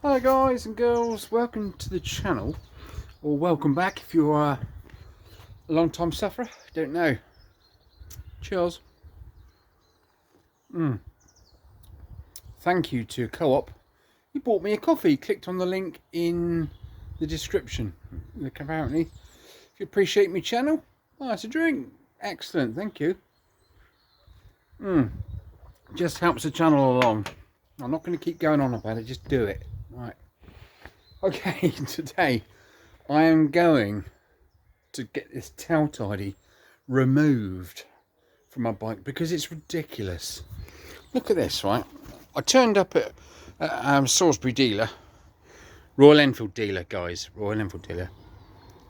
Hi guys and girls, welcome to the channel, or welcome back if you are a long time sufferer, don't know. Cheers. Thank you to Co-op. You bought me a coffee, clicked on the link in the description. Look, apparently, if you appreciate my channel, buy us a drink. Excellent, thank you. Just helps the channel along. I'm not going to keep going on about it, just do it. Right. Okay, today I am going to get this tail tidy removed from my bike because it's ridiculous. Look at this, right? I turned up at Salisbury dealer, Royal Enfield dealer, guys, Royal Enfield dealer,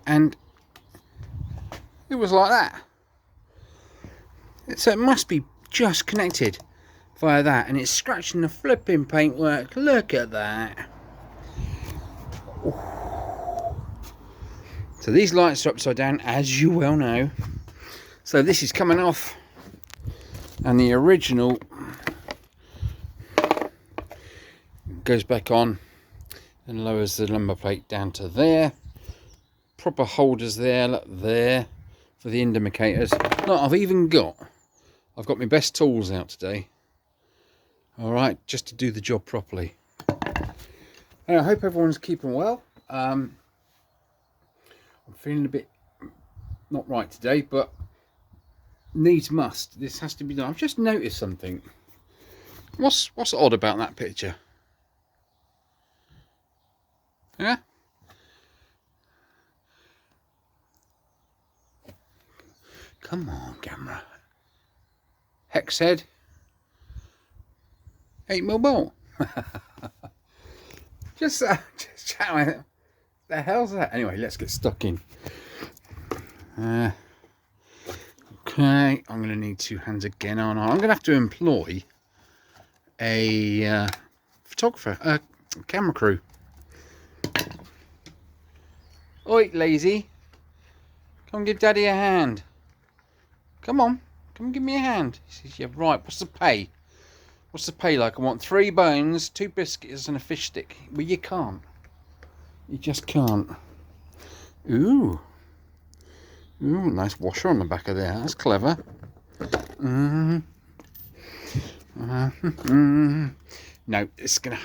and it was like that. So it must be just connected via that, and it's scratching the flipping paintwork. Look at that. So these lights are upside down, as you well know. So this is coming off, and the original goes back on and lowers the number plate down to there. Proper holders there, look there, for the indicators. Look, I've got my best tools out today. All right, just to do the job properly. And I hope everyone's keeping well. I'm feeling a bit not right today, but needs must. This has to be done. I've just noticed something. What's odd about that picture? Yeah? Come on, camera. Hex head. 8mm bolt. just chatting. The hell's that? Anyway, let's get stuck in. Okay, I'm going to need two hands again, aren't I? I'm going to have to employ a photographer, a camera crew. Oi, lazy. Come give Daddy a hand. Come on, come give me a hand. He says, yeah, right, what's the pay? What's the pay like? I want 3 bones, 2 biscuits and a fish stick. Well, you can't. You just can't. Ooh. Ooh, nice washer on the back of there. That's clever. No, it's gonna...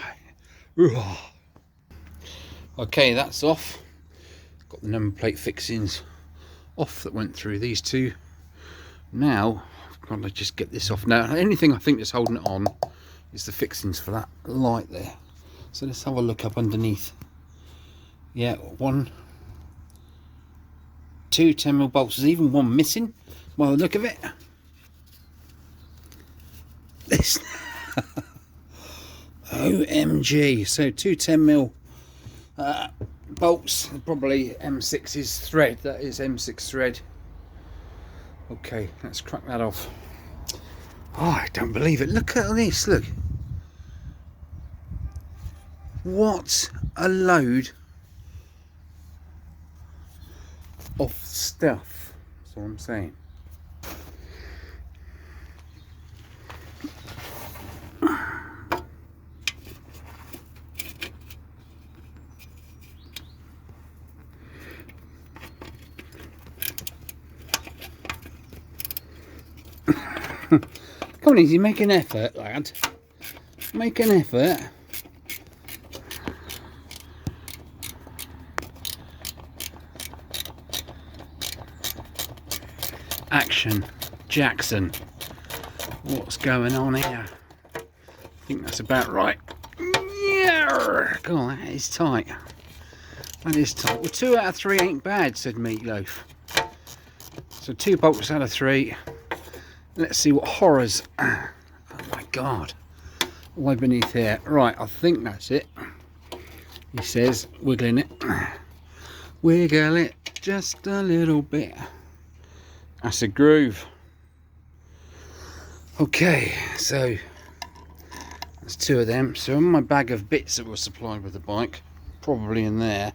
Okay, that's off. Got the number plate fixings off that went through these two. Now, I've got to just get this off. Now, the only thing I think that's holding it on is the fixings for that light there. So let's have a look up underneath. Yeah, 1, 2 10mm bolts. There's even one missing by the look of it. This OMG. So 2 10mm bolts, probably M6's thread. That is M6 thread. Okay, let's crack that off. Oh, I don't believe it. Look at this, look. What a load of stuff. That's what I'm saying. Come on, easy, make an effort, lad. Make an effort. Action, Jackson. What's going on here? I think that's about right. Yeah, God, that is tight. That is tight. Well, 2 out of 3 ain't bad, said Meatloaf. So 2 bolts out of 3. Let's see what horrors. Oh my God. Way beneath here. Right, I think that's it. He says, wiggling it. Wiggle it just a little bit. That's a groove. Okay, so that's 2 of them. So in my bag of bits that were supplied with the bike, probably in there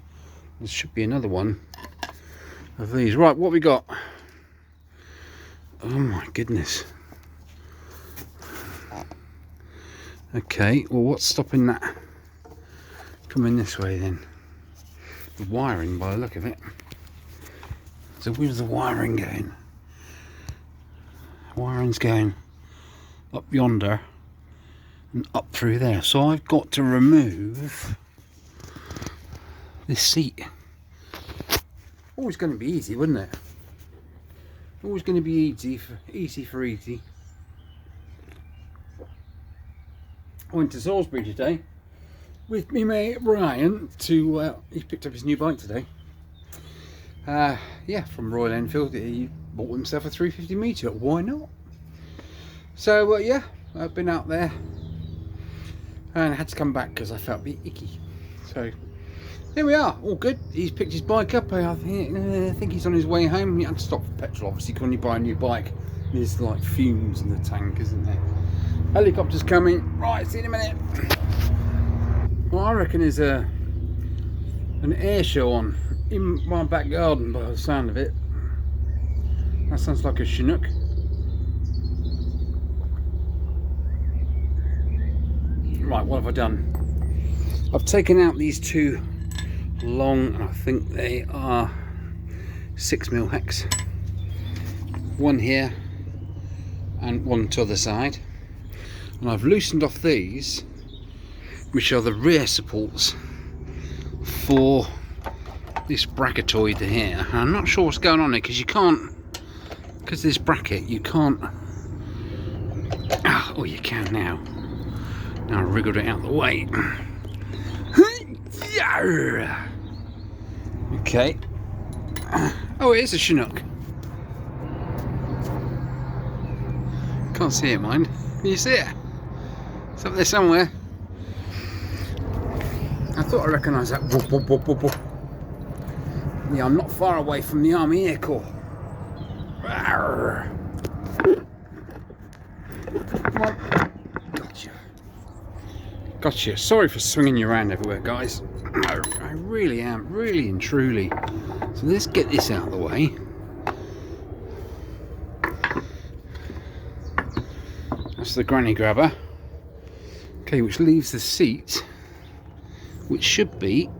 should be another one of these. Right, what we got? Oh my goodness. Okay, well, what's stopping that Coming this way then. The wiring by the look of it. So where's the wiring going? Wiring's going up yonder and up through there. So I've got to remove this seat. Always going to be easy, wouldn't it? Always going to be easy for easy. I went to Salisbury today with me mate Ryan to he picked up his new bike today. Yeah, from Royal Enfield. He bought himself a 350 Meteor. Why not? So yeah, I've been out there and I had to come back because I felt a bit icky. So there we are, all good. He's picked his bike up. I think he's on his way home. You have to stop for petrol, obviously, when you buy a new bike. There's like fumes in the tank, isn't there? Helicopter's coming. Right, see you in a minute. Well, I reckon there's an air show on in my back garden by the sound of it. That sounds like a Chinook. Right, what have I done? I've taken out these two long, I think they are 6mm hex. One here and one to the other side. And I've loosened off these, which are the rear supports for this bracketoid here. And I'm not sure what's going on there because you can't, because this bracket you can't. Oh, you can now. Now I wriggled it out the way. Okay. Oh, it is a Chinook. Can't see it, mind. Can you see it? It's up there somewhere. I thought I recognised that. Whoop, whoop, whoop, whoop, whoop. Yeah, I'm not far away from the Army Air Corps. Come on. Gotcha. Sorry for swinging you around everywhere, guys. I really am, really and truly. So let's get this out of the way. That's the granny grabber. Okay, which leaves the seat, which should be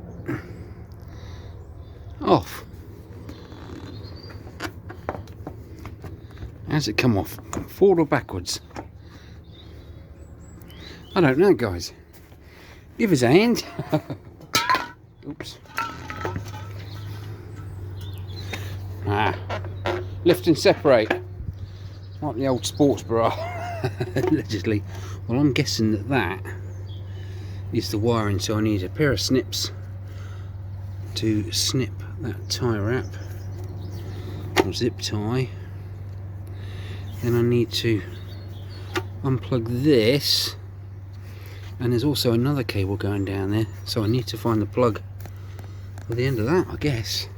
off. How's it come off? Forward or backwards? I don't know, guys. Give us a hand. Oops. Lift and separate. Like the old sports bra. Allegedly. Well, I'm guessing that that is the wiring, so I need a pair of snips to snip that tie wrap or zip tie. Then I need to unplug this, and there's also another cable going down there, so I need to find the plug at the end of that, I guess.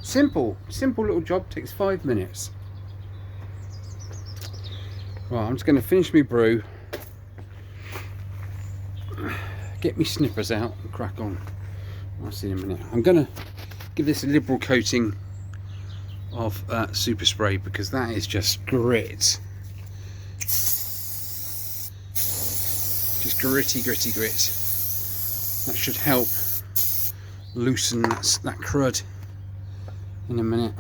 Simple little job, takes 5 minutes. Right, I'm just going to finish my brew, get me snippers out and crack on. I'll see you in a minute. I'm going to give this a liberal coating of super spray because that is just grit. Just gritty grit. That should help loosen that crud in a minute.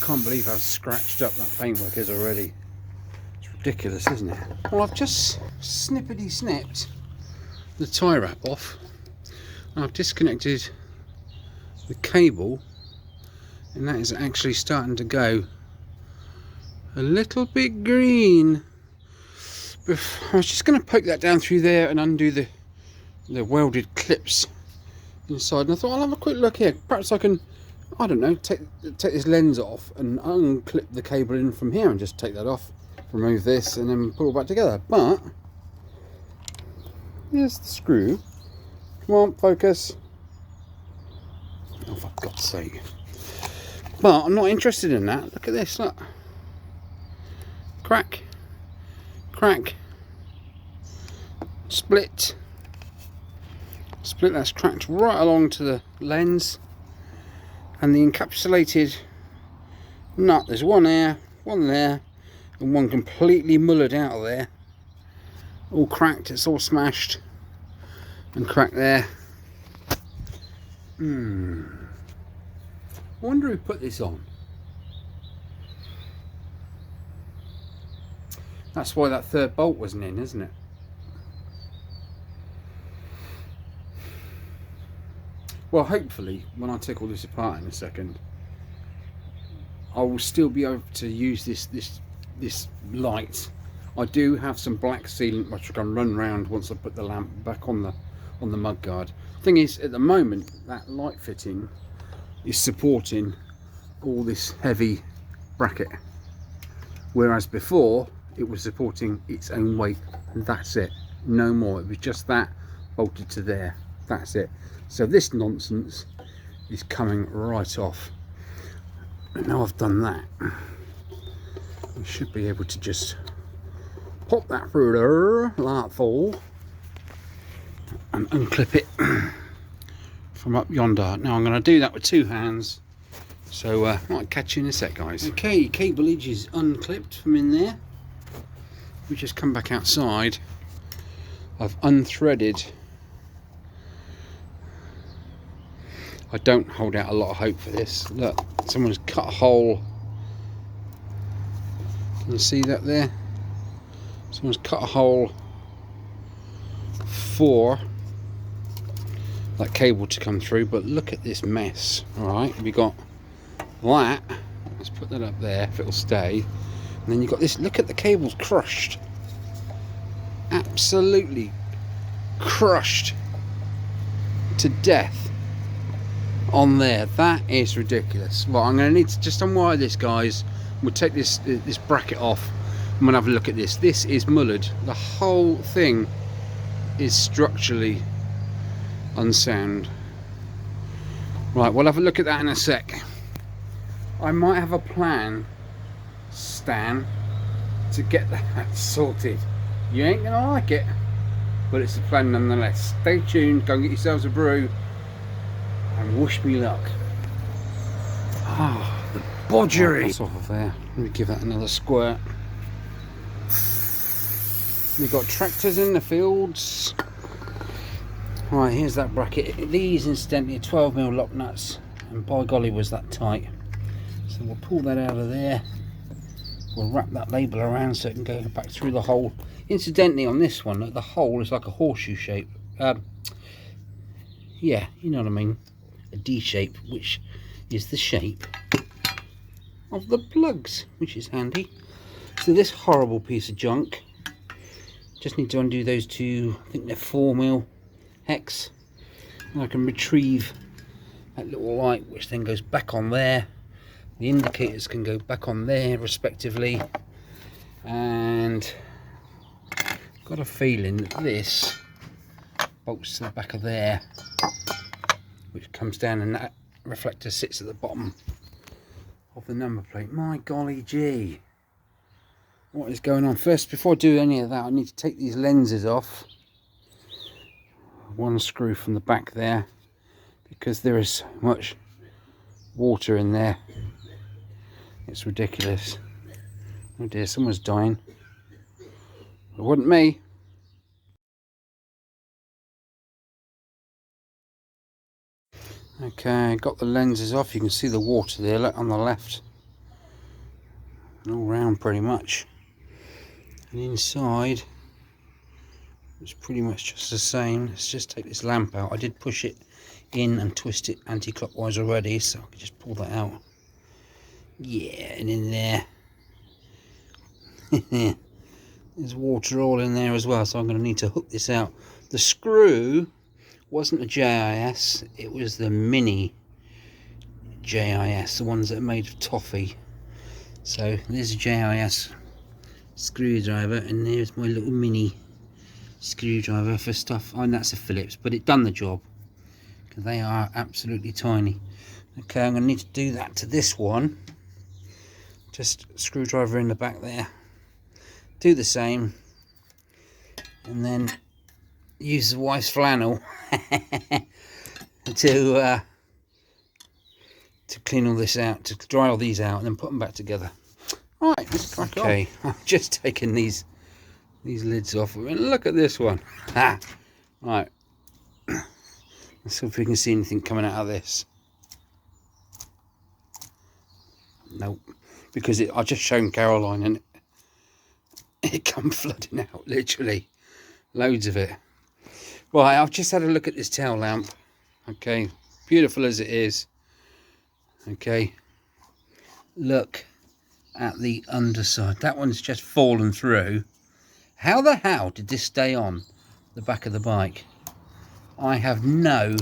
Can't believe how scratched up that paintwork is already. It's ridiculous, isn't it? Well, I've just snippety snipped the tie wrap off. I've disconnected the cable, and that is actually starting to go a little bit green. I was just going to poke that down through there and undo the welded clips inside, and I thought I'll have a quick look here. Perhaps I can, I don't know, take this lens off and unclip the cable in from here and just take that off, remove this, and then put it all back together. But here's the screw. Come on, focus. Oh, for God's sake. But I'm not interested in that. Look at this, look. Crack. Crack. Split. Split, that's cracked right along to the lens. And the encapsulated nut, there's one there, and one completely mullered out of there. all cracked, it's all smashed and cracked there. I wonder who put this on. That's why that third bolt wasn't in, isn't it? Well, hopefully when I take all this apart in a second, I will still be able to use this light. I do have some black sealant which I can run round once I put the lamp back on the mudguard. Thing is, at the moment that light fitting is supporting all this heavy bracket, whereas before it was supporting its own weight, and that's it, no more. It was just that bolted to there, that's it. So this nonsense is coming right off. And now I've done that, I should be able to just pop that through there like that and unclip it from up yonder. Now I'm going to do that with two hands, so I'll catch you in a sec, guys. Okay, cableage is unclipped from in there. We just come back outside. I've unthreaded. I don't hold out a lot of hope for this. Look, someone's cut a hole. Can you see that there? Someone's cut a hole for that cable to come through, but look at this mess. All right, we got that. Let's put that up there if it'll stay. And then you've got this. Look at the cables crushed. Absolutely crushed to death on there. That is ridiculous. Well, I'm going to need to just unwire this, guys. We'll take this bracket off and we'll have a look at this. This is mullered. The whole thing is structurally unsound. Right, we'll have a look at that in a sec. I might have a plan, Stan, to get that sorted. You ain't gonna like it, but it's a plan nonetheless. Stay tuned, go and get yourselves a brew and wish me luck. Ah, the bodgery. That's off of there. Let me give that another squirt. We've got tractors in the fields. Right, here's that bracket. These incidentally are 12mm lock nuts, and by golly was that tight. So we'll pull that out of there. We'll wrap that label around so it can go back through the hole. Incidentally, on this one, the hole is like a horseshoe shape. Yeah, you know what I mean. A D shape, which is the shape of the plugs, which is handy. So this horrible piece of junk, just need to undo those two, I think they're 4mm hex, and I can retrieve that little light, which then goes back on there. The indicators can go back on there respectively, and got a feeling that this bolts to the back of there, which comes down, and that reflector sits at the bottom of the number plate. My golly gee, what is going on? First, before I do any of that, I need to take these lenses off. One screw from the back there, because there is so much water in there. It's ridiculous. Oh dear, someone's dying. It wasn't me. Okay, got the lenses off. You can see the water there, look, on the left. All round pretty much. And inside, it's pretty much just the same. Let's just take this lamp out. I did push it in and twist it anti-clockwise already, so I can just pull that out. Yeah, and in there there's water all in there as well, so I'm going to need to hook this out. The screw wasn't a JIS, it was the mini JIS, the ones that are made of toffee. So there's a JIS screwdriver, and there's my little mini screwdriver for stuff. Oh, and that's a Phillips, but it done the job because they are absolutely tiny. Okay, I'm going to need to do that to this one. Just screwdriver in the back there, do the same, and then use the wife's flannel to clean all this out, to dry all these out, and then put them back together. Right, let's crack on. Okay, I've just taken these these lids off. And look at this one. Ha! Right. Let's see if we can see anything coming out of this. Nope. Because I just shown Caroline and it come flooding out, literally. Loads of it. Right, I've just had a look at this tail lamp. Okay, beautiful as it is. Okay, look at the underside. That one's just fallen through. How the hell did this stay on the back of the bike? I have no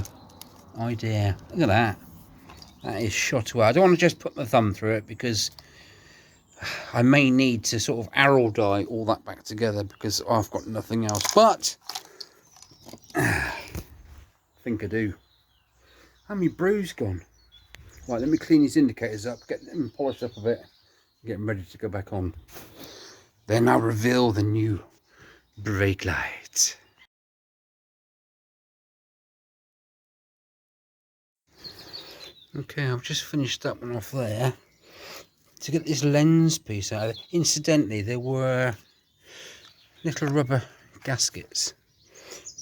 idea. Look at that. That is shot away. I don't want to just put my thumb through it because I may need to sort of arrow dye all that back together because I've got nothing else. But I think I do. How many brews gone? Right, let me clean these indicators up, get them polished up a bit, get them ready to go back on. Then I'll reveal the new brake lights. Okay, I've just finished that one off there. To get this lens piece out of it. Incidentally, there were little rubber gaskets.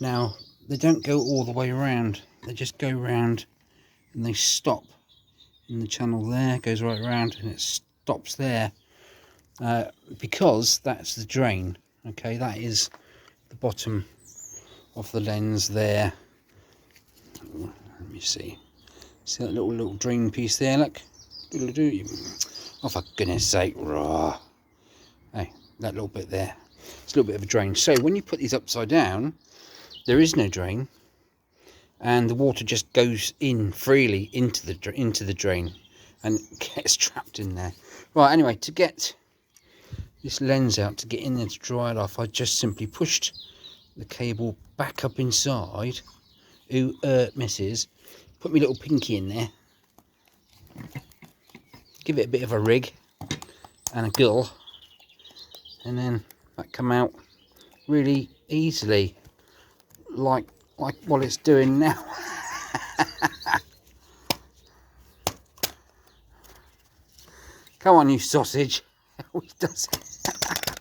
Now, they don't go all the way around. They just go round and they stop in the channel there. It goes right around and it stops there. Because that's the drain. Okay, that is the bottom of the lens there. Let me see. See that little drain piece there, look. Oh, for goodness sake, raw. Hey, that little bit there. It's a little bit of a drain. So when you put these upside down, there is no drain, and the water just goes in freely into the drain and gets trapped in there. Right, anyway, to get this lens out, to get in there to dry it off, I just simply pushed the cable back up inside. Ooh, misses. Put my little pinky in there. Give it a bit of a rig and a gull, and then that come out really easily, like what it's doing now. Come on, you sausage. It does it.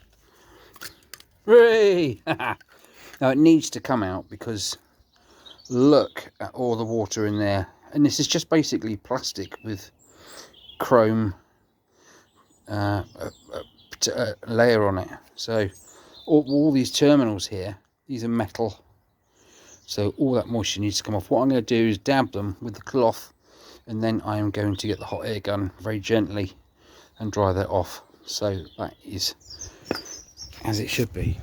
Hooray! Now it needs to come out because look at all the water in there, and this is just basically plastic with chrome layer on it. So all these terminals here, these are metal, so all that moisture needs to come off. What I'm going to do is dab them with the cloth, and then I am going to get the hot air gun very gently and dry that off. So that is as it should be.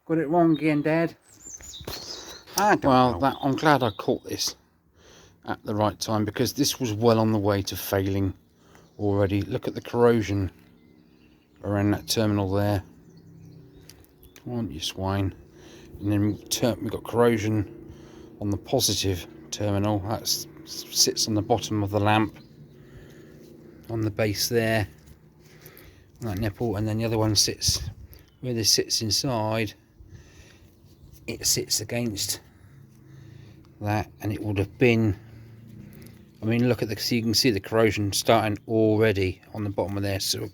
Got it wrong again, Dad? Well, I'm glad I caught this at the right time, because this was well on the way to failing already. Look at the corrosion around that terminal there. Come on, you swine. And then we've got corrosion on the positive terminal. That sits on the bottom of the lamp, on the base there, on that nipple. And then the other one sits where this sits inside. It sits against that, and it would have been, I mean, look at the, so you can see the corrosion starting already on the bottom of there. So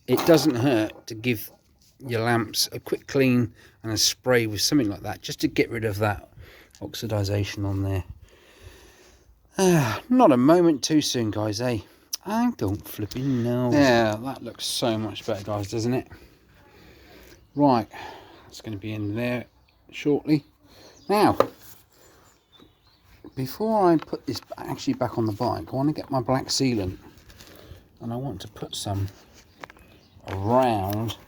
it doesn't hurt to give your lamps a quick clean and a spray with something like that, just to get rid of that oxidization on there. Not a moment too soon, guys, eh? I don't flipping know. Yeah, that looks so much better, guys, doesn't it? Right, it's going to be in there shortly. Now, before I put this actually back on the bike, I want to get my black sealant, and I want to put some around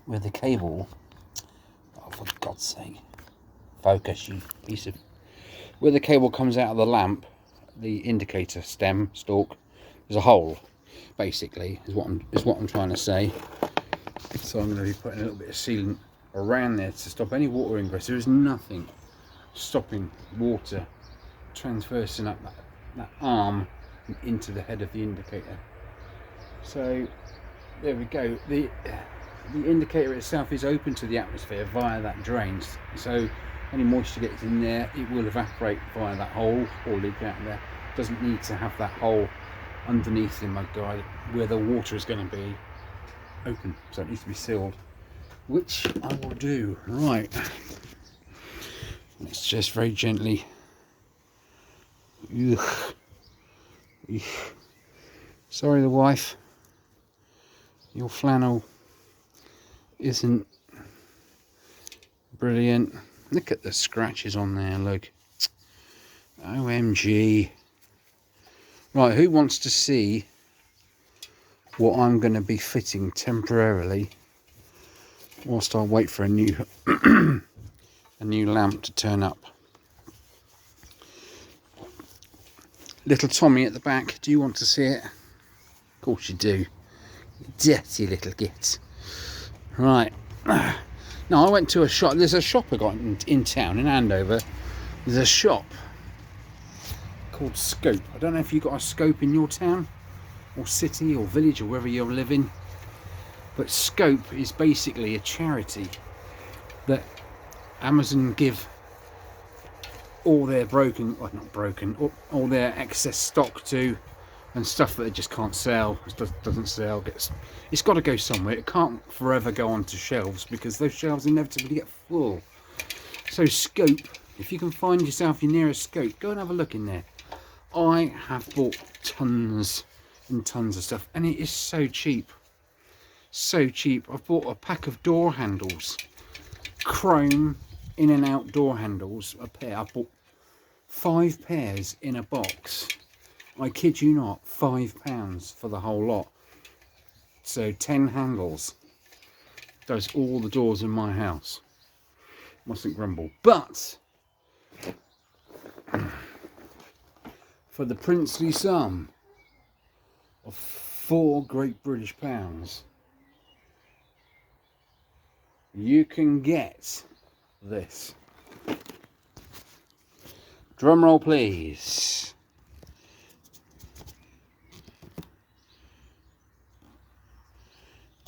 where the cable, oh, for God's sake, focus, you piece of, where the cable comes out of the lamp, the indicator stem stalk, there's a hole, basically, is what I'm trying to say. So I'm going to be putting a little bit of sealant around there to stop any water ingress. There is nothing stopping water transversing up that arm into the head of the indicator. So there we go. The indicator itself is open to the atmosphere via that drain, so any moisture gets in there, it will evaporate via that hole or leak out there. It doesn't need to have that hole underneath in my guide where the water is going to be open, so it needs to be sealed, which I will do. Right, let's just very gently. Ugh. Ugh. Sorry, the wife, your flannel isn't brilliant. Look at the scratches on there, look. OMG. Right, who wants to see what I'm going to be fitting temporarily whilst I wait for a new a new lamp to turn up? Little Tommy at the back, do you want to see it? Of course you do. Dirty little git. Right. Now I went to a shop. There's a shop I got in town in Andover. There's a shop called Scope. I don't know if you've got a Scope in your town or city or village or wherever you're living, but Scope is basically a charity that Amazon give all their all their excess stock to, and stuff that they just can't sell, doesn't sell, it's got to go somewhere. It can't forever go onto shelves because those shelves inevitably get full. So Scope, if you can find yourself your nearest Scope, go and have a look in there. I have bought tons and tons of stuff, and it is so cheap. So cheap. I've bought a pack of door handles, chrome in and out door handles, a pair. I've bought 5 pairs in a box. I kid you not, £5 for the whole lot. So 10 handles. Does all the doors in my house. Mustn't grumble. But for the princely sum of £4 Great British pounds, you can get this. Drum roll, please.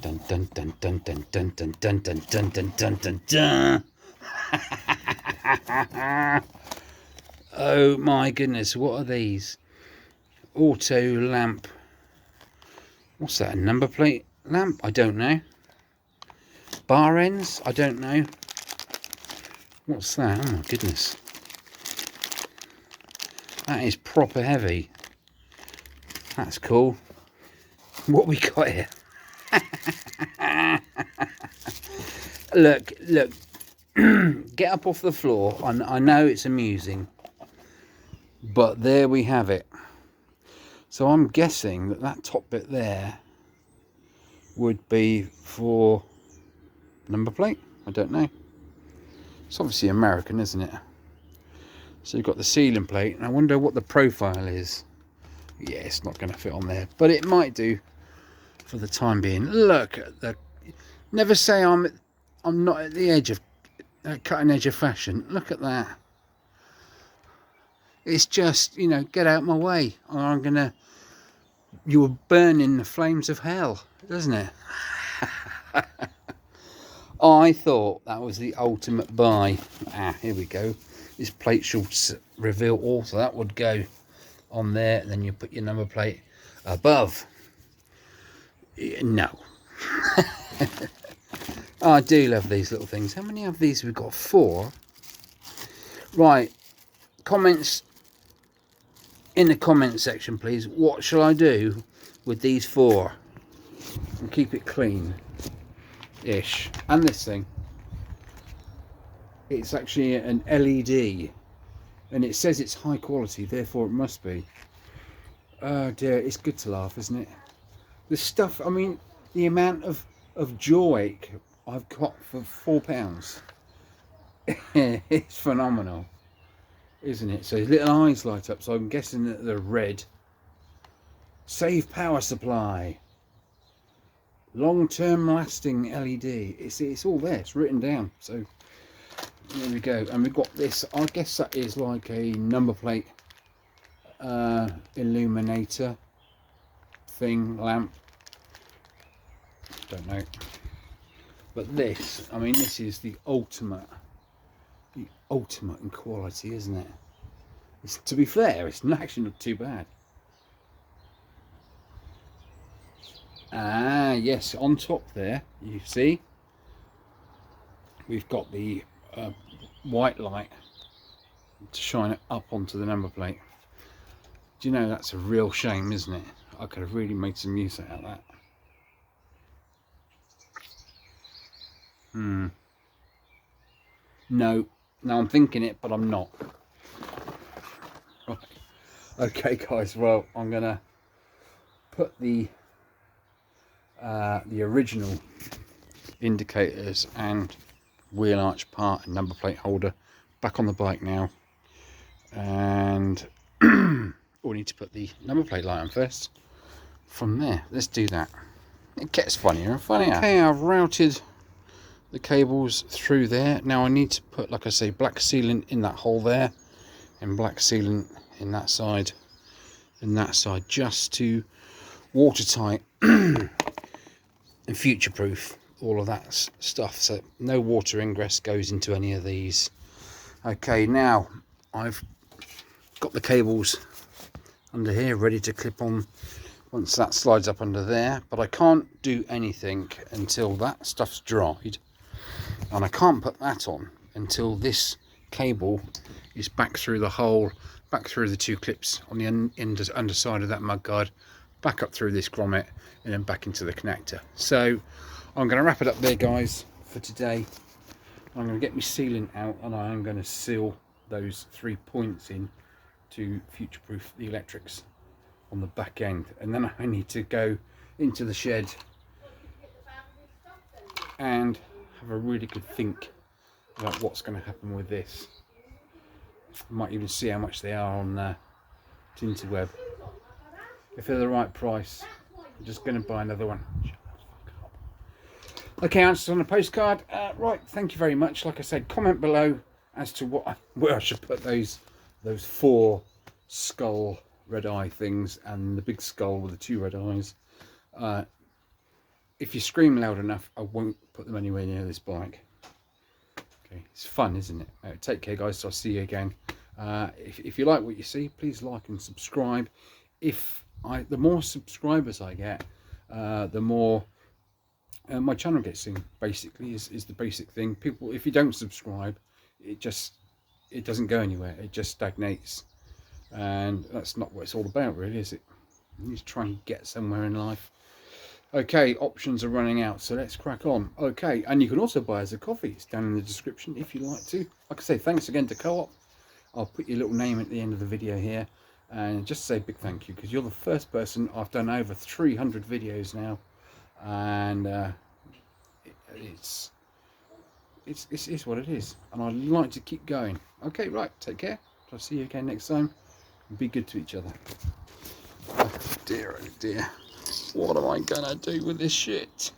Dun dun dun dun dun dun dun dun dun dun dun dun dun dun. Oh my goodness, what are these? Auto lamp. What's that, a number plate lamp? I don't know. Bar ends? I don't know. What's that? Oh my goodness. That is proper heavy. That's cool. What we got here? Look. Get up off the floor. I know it's amusing, but there we have it. So I'm guessing that top bit there would be for number plate. I don't know. It's obviously American, isn't it? So you've got the ceiling plate, and I wonder what the profile is. Yeah, it's not going to fit on there, but it might do for the time being. Look at the. Never say I'm not at the edge of cutting edge of fashion. Look at that. It's just, you know, get out my way, or I'm gonna. You will burn in the flames of hell, doesn't it? I thought that was the ultimate buy. Here we go. This plate should reveal all, so that would go on there, and then you put your number plate above. No. Oh, I do love these little things. How many of these we've got? 4. Right. Comments in the comment section, please. What shall I do with these 4? And keep it clean-ish. And this thing. It's actually an LED. And it says it's high quality, therefore it must be. Oh dear, it's good to laugh, isn't it? The stuff, I mean, the amount of joy I've got for £4. It's phenomenal, isn't it? So his little eyes light up, so I'm guessing that they're red. Save power supply. Long-term lasting LED. It's all there, it's written down. So there we go. And we've got this, I guess that is like a number plate illuminator thing, lamp. Don't know. But this, I mean, this is the ultimate in quality, isn't it? To be fair, it's actually not too bad. Ah, yes, on top there, you see, we've got the white light to shine it up onto the number plate. Do you know, that's a real shame, isn't it? I could have really made some use out of that. No, I'm thinking it, but I'm not. Right. Okay, guys. Well, I'm gonna put the original indicators and wheel arch part and number plate holder back on the bike now, and we need to put the number plate light on first. From there, let's do that. It gets funnier and funnier. Okay, I've routed the cables through there. Now I need to put, like I say, black sealant in that hole there and black sealant in that side and that side, just to watertight and future proof all of that stuff, so no water ingress goes into any of these. Okay, now I've got the cables under here ready to clip on once that slides up under there, but I can't do anything until that stuff's dried, and I can't put that on until this cable is back through the hole, back through the two clips on the underside of that mudguard, back up through this grommet, and then back into the connector. So I'm going to wrap it up there, guys, for today. I'm going to get my sealant out, and I am going to seal those 3 points in to future proof the electrics on the back end, and then I need to go into the shed and have a really good think about what's going to happen with this. I might even see how much they are on Tinterweb. If they're the right price, I'm just going to buy another one. Okay, answers on a postcard. Right, thank you very much. Like I said, comment below as to where I should put those 4 skull red eye things and the big skull with the 2 red eyes. If you scream loud enough, I won't put them anywhere near this bike. Okay, it's fun, isn't it? Take care, guys. So I'll see you again. If you like what you see, please like and subscribe. The more subscribers I get, the more my channel gets seen. Basically, is the basic thing. People, if you don't subscribe, it doesn't go anywhere. It just stagnates, and that's not what it's all about, really, is it? You need to try and get somewhere in life. Okay, options are running out, so let's crack on. Okay, and you can also buy us a coffee. It's down in the description if you like to. Like I say, thanks again to Co-op. I'll put your little name at the end of the video here, and just say a big thank you, because you're the first person. I've done over 300 videos now, and it's what it is, and I'd like to keep going. Okay, right, take care. I'll see you again next time. Be good to each other. Oh dear, what am I gonna do with this shit?